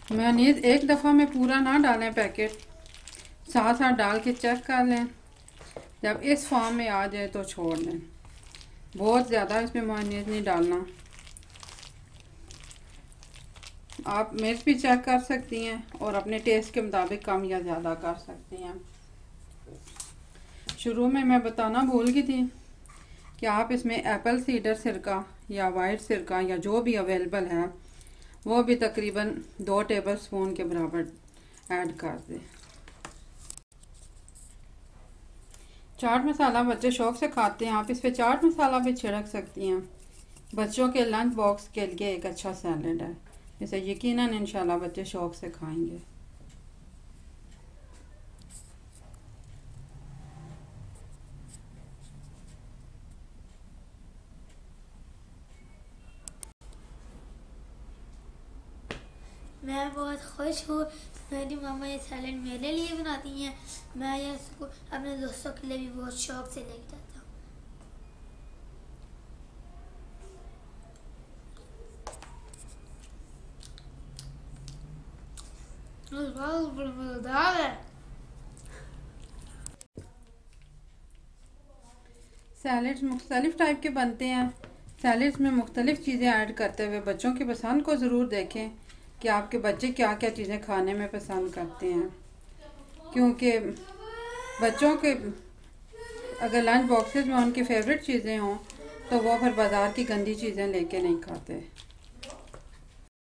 Mayonnaise एक दफ़ा में पूरा ना डालें पैकेट, साथ साथ डाल के चेक कर लें। जब इस फॉर्म में आ जाए तो छोड़ दें। बहुत ज़्यादा इसमें मेयोनीज नहीं डालना। आप मिर्च भी चेक कर सकती हैं और अपने टेस्ट के मुताबिक कम या ज़्यादा कर सकती हैं। शुरू में मैं बताना भूल गई थी कि आप इसमें एप्पल सीडर सिरका या वाइट सिरका या जो भी अवेलेबल है वो भी तकरीबन 2 टेबलस्पून के बराबर ऐड कर दें। चाट मसाला बच्चे शौक से खाते हैं, आप इस पर चाट मसाला भी छिड़क सकती हैं। बच्चों के लंच बॉक्स के लिए एक अच्छा सैलेड है, इसे यकीनन इंशाल्लाह बच्चे शौक से खाएंगे। मैं बहुत खुश हूँ। मेरी मामा ये सैलेड मेरे लिए बनाती हैं। मैं ये इसको अपने दोस्तों के लिए भी बहुत शौक से लेके जाता हूँ। बहुत मज़ेदार है। सैलेड्स मुख्तलिफ़ टाइप के बनते हैं। सैलेड्स में मुख्तलिफ़ चीज़ें ऐड करते हुए बच्चों की पसंद को ज़रूर देखें कि आपके बच्चे क्या क्या चीज़ें खाने में पसंद करते हैं, क्योंकि बच्चों के अगर लंच बॉक्सेस में उनकी फेवरेट चीज़ें हों तो वो फिर बाज़ार की गंदी चीज़ें लेके नहीं खाते।